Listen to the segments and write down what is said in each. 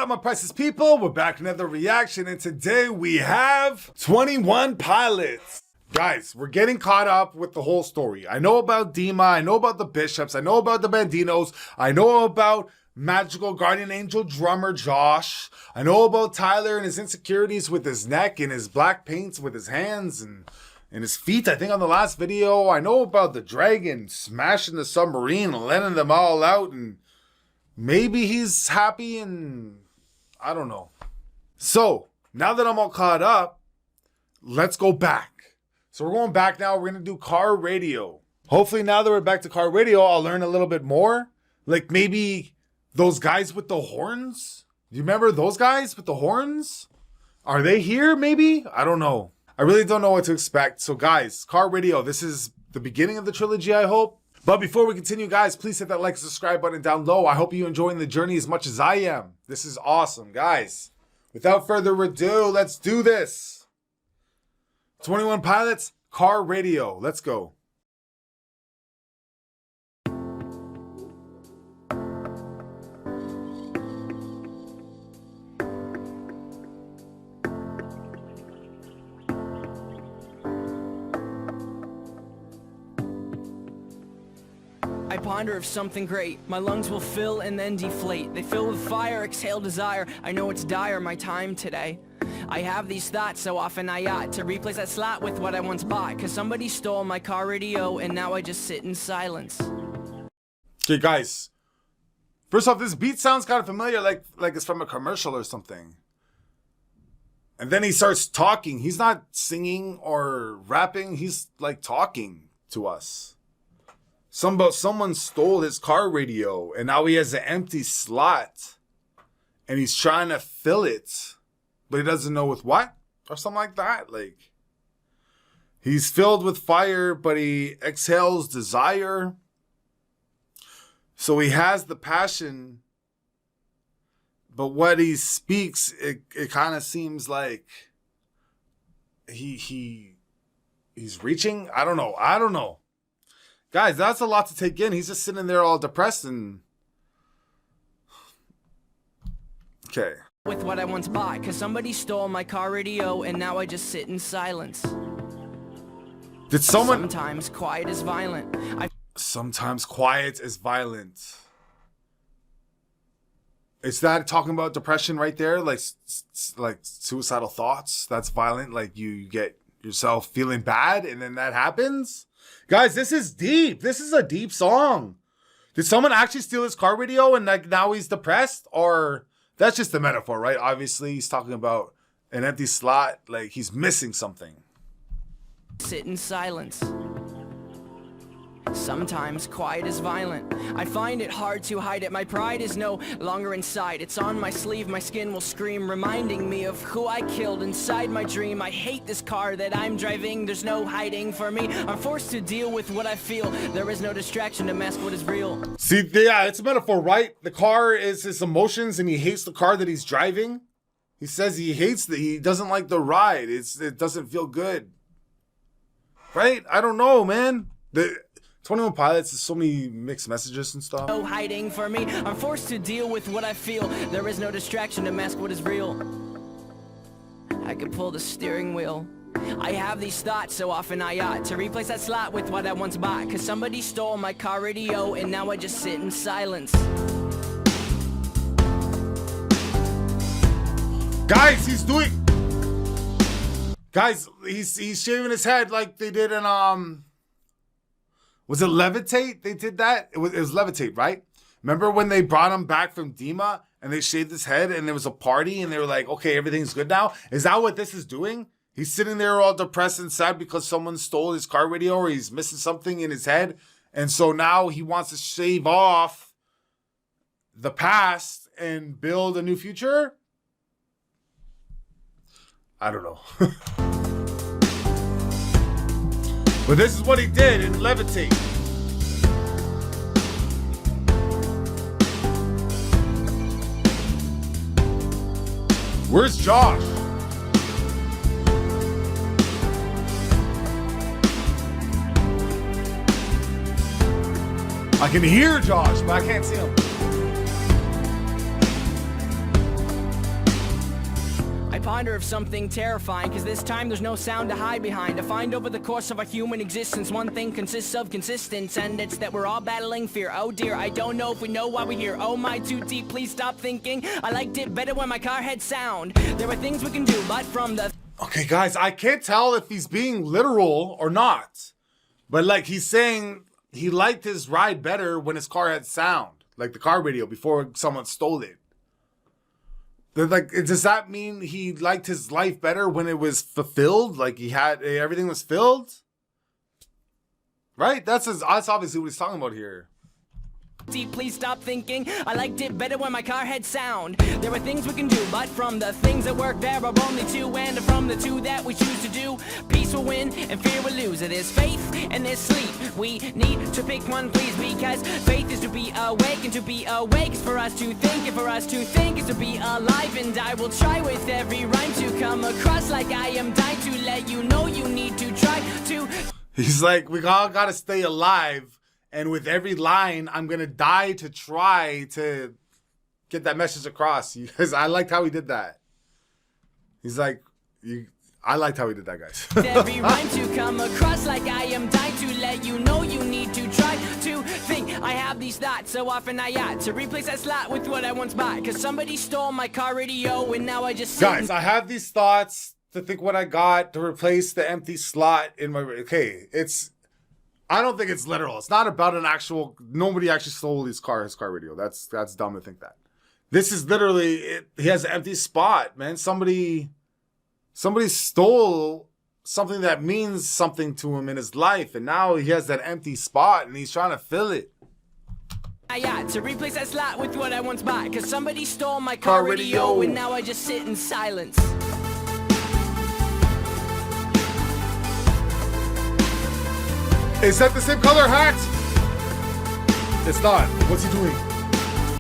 up, my Pryce's people? We're back with another reaction, and today we have 21 Pilots. Guys, we're getting caught up with the whole story. I know about Dima, I know about the Bishops, I know about the Bandinos, I know about Magical Guardian Angel drummer Josh, I know about Tyler and his insecurities with his neck and his black paints with his hands and his feet, I think on the last video. I know about the dragon smashing the submarine and letting them all out, and maybe he's happy, and I don't know. So, now that I'm all caught up, let's go back. So we're going back now. We're going to do car radio. Hopefully now that we're back to car radio, I'll learn a little bit more. Like maybe those guys with the horns. Do you remember those guys with the horns? Are they here maybe? I don't know. I really don't know what to expect. So guys, car radio, this is the beginning of the trilogy, I hope. But before we continue, guys, please hit that like and subscribe button down low. I hope you're enjoying the journey as much as I am. This is awesome, guys. Without further ado, let's do this. 21 Pilots, car radio. Let's go. I ponder of something great. My lungs will fill and then deflate. They fill with fire, exhale desire. I know it's dire, my time today. I have these thoughts so often I ought to replace that slot with what I once bought. Cause somebody stole my car radio and now I just sit in silence. Okay, guys. First off, this beat sounds kind of familiar, like it's from a commercial or something. And then he starts talking. He's not singing or rapping. He's like talking to us. Someone stole his car radio and now he has an empty slot and he's trying to fill it, but he doesn't know with what or something like that. Like he's filled with fire, but he exhales desire. So he has the passion, but what he speaks, it kind of seems like he's reaching. I don't know. Guys, that's a lot to take in. He's just sitting there all depressed and... Okay. With what I once bought, cause somebody stole my car radio and now I just sit in silence. Did someone... Sometimes quiet is violent. Sometimes quiet is violent. Is that talking about depression right there? Like suicidal thoughts? That's violent? Like you get yourself feeling bad and then that happens? Guys, this is deep. This is a deep song. Did someone actually steal his car radio and like now he's depressed? Or that's just a metaphor, right? Obviously, he's talking about an empty slot. Like he's missing something. Sit in silence. Sometimes quiet is violent. I find it hard to hide it. My pride is no longer inside. It's on my sleeve, my skin will scream, reminding me of who I killed inside my dream. I hate this car that I'm driving. There's no hiding for me. I'm forced to deal with what I feel. There is no distraction to mask what is real. See, yeah, it's a metaphor, right? The car is his emotions and he hates the car that he's driving. He says he hates he doesn't like the ride. It doesn't feel good. Right? I don't know, man. 21 Pilots, there's so many mixed messages and stuff. No hiding for me. I'm forced to deal with what I feel. There is no distraction to mask what is real. I could pull the steering wheel. I have these thoughts so often I ought to replace that slot with what I once bought. Cause somebody stole my car radio and now I just sit in silence. Guys, he's shaving his head like they did in was it Levitate? They did that? It was Levitate, right? Remember when they brought him back from Dima and they shaved his head and there was a party and they were like, okay, everything's good now? Is that what this is doing? He's sitting there all depressed and sad because someone stole his car radio or he's missing something in his head. And so now he wants to shave off the past and build a new future? I don't know. But this is what he did in Levitate. Where's Josh? I can hear Josh, but I can't see him. reminder of something terrifying, cause this time there's no sound to hide behind. I find over the course of our human existence, one thing consists of consistence, and it's that we're all battling fear. Oh dear, I don't know if we know why we're here. Oh my, too deep, please stop thinking. I liked it better when my car had sound. There are things we can do, but from the... Okay, guys, I can't tell if he's being literal or not. But like, he's saying he liked his ride better when his car had sound. Like the car radio before someone stole it. Like, does that mean he liked his life better when it was fulfilled? Like he had, everything was filled? Right? That's obviously what he's talking about here. Deep, please stop thinking. I liked it better when my car had sound. There are things we can do, but from the things that work there are only two, and from the two that we choose to do, peace will win and fear will lose. It is faith and there's sleep. We need to pick one, please, because faith is to be awake, and to be awake is for us to think, and for us to think is to be alive. And I will try with every rhyme to come across like I am dying to let you know you need to try to... He's like, we all gotta stay alive. And with every line, I'm going to die to try to get that message across. Because I liked how he did that. He's like, I liked how he did that, guys. Every rhyme to come across like I am dying to let you know you need to try to think. I have these thoughts so often I ought to replace that slot with what I once bought. Because somebody stole my car radio and now I just... Guys, I have these thoughts to think what I got to replace the empty slot in my... Okay, I don't think it's literal. It's not about an actual... Nobody actually stole his car radio. That's dumb to think that. This is literally... He has an empty spot, man. Somebody stole something that means something to him in his life, and now he has that empty spot, and he's trying to fill it. I ought to replace that slot with what I once bought, because somebody stole my car radio, and now I just sit in silence. Is that the same color hat? It's not. What's he doing?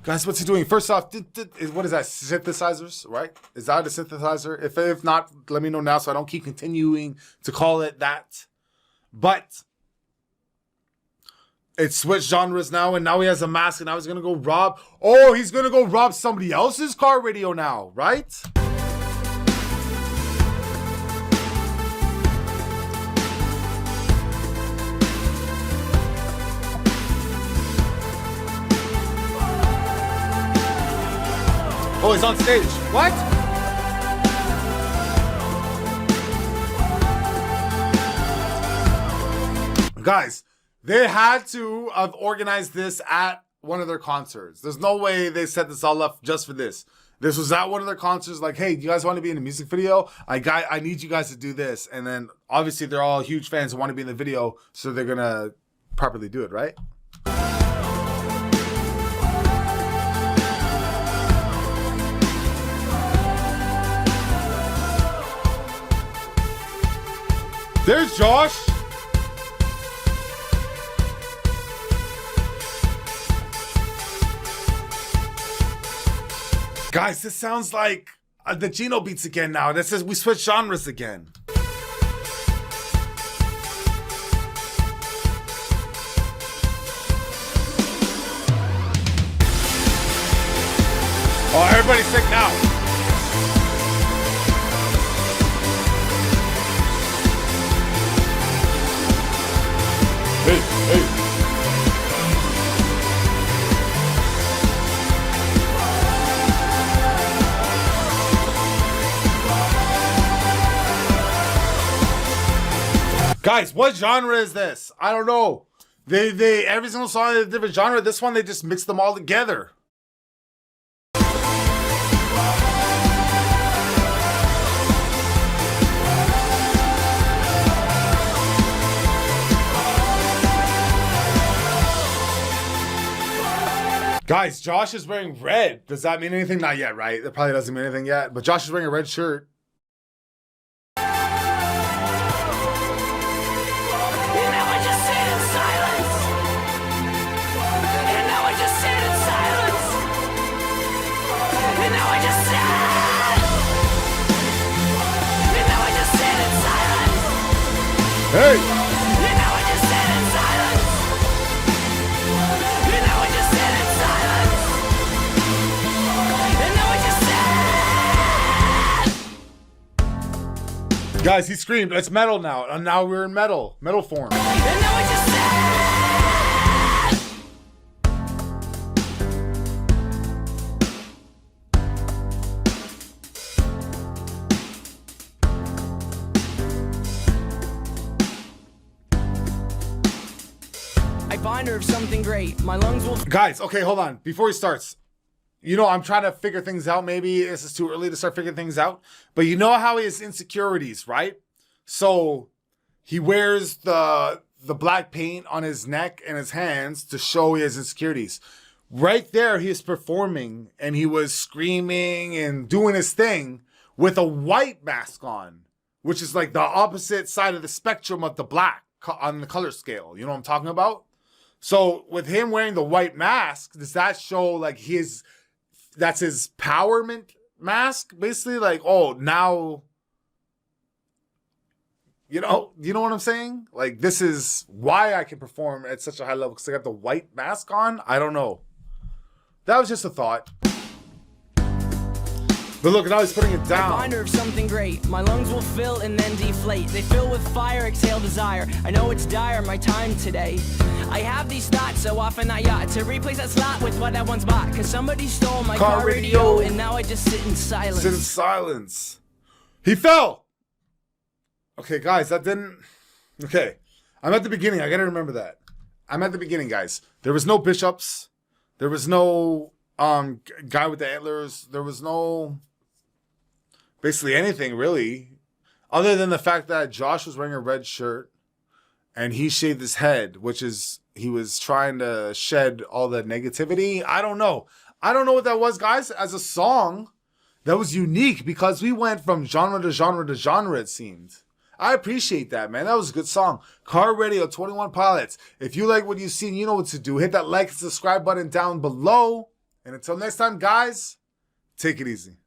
Guys, what's he doing? First off, what is that? Synthesizers, right? Is that a synthesizer? If not, let me know now so I don't keep continuing to call it that. But it switched genres now, and now he has a mask, and now he's going to go rob. Oh, he's going to go rob somebody else's car radio now, right? Oh, he's on stage. What? Guys, they had to have organized this at one of their concerts. There's no way they set this all up just for this. This was at one of their concerts, like, hey, you guys want to be in a music video? I need you guys to do this. And then obviously they're all huge fans who want to be in the video, so they're going to properly do it, right? There's Josh. Guys, this sounds like the Gino beats again now. That says we switch genres again. Oh, everybody's sick now. Hey. Guys, what genre is this? I don't know. They every single song is a different genre. This one, they just mixed them all together. Guys, Josh is wearing red. Does that mean anything? Not yet, right? That probably doesn't mean anything yet. But Josh is wearing a red shirt. And now I just sit in silence. And now I just sit in silence. And now I just sit. And now I just sit in silence. Hey! Guys, he screamed. It's metal now. And now we're in metal form. And now I just said, I find her of something great. My lungs will. Guys, okay, hold on. Before he starts, you know, I'm trying to figure things out. Maybe this is too early to start figuring things out. But you know how he has insecurities, right? So he wears the black paint on his neck and his hands to show he has insecurities. Right there, he is performing and he was screaming and doing his thing with a white mask on, which is like the opposite side of the spectrum of the black on the color scale. You know what I'm talking about? So with him wearing the white mask, does that show like that's his powerment mask? Basically like, oh, now, you know what I'm saying? Like, this is why I can perform at such a high level because I got the white mask on. I don't know. That was just a thought. But look, now he's putting it down. Reminder of something great. My lungs will fill and then deflate. They fill with fire, exhale desire. I know it's dire, my time today. I have these thoughts so often I ought to replace that slot with what I once bought. Cause somebody stole my car radio and now I just sit in silence. Sit in silence. He fell. Okay, guys, that didn't... Okay, I'm at the beginning. I gotta remember that. I'm at the beginning, guys. There was no bishops. There was no guy with the antlers. There was no... basically anything, really. Other than the fact that Josh was wearing a red shirt and he shaved his head, which is... he was trying to shed all the negativity. I don't know. I don't know what that was, guys. As a song, that was unique because we went from genre to genre to genre, it seemed. I appreciate that, man. That was a good song. Car Radio, 21 Pilots. If you like what you've seen, you know what to do. Hit that like and subscribe button down below. And until next time, guys, take it easy.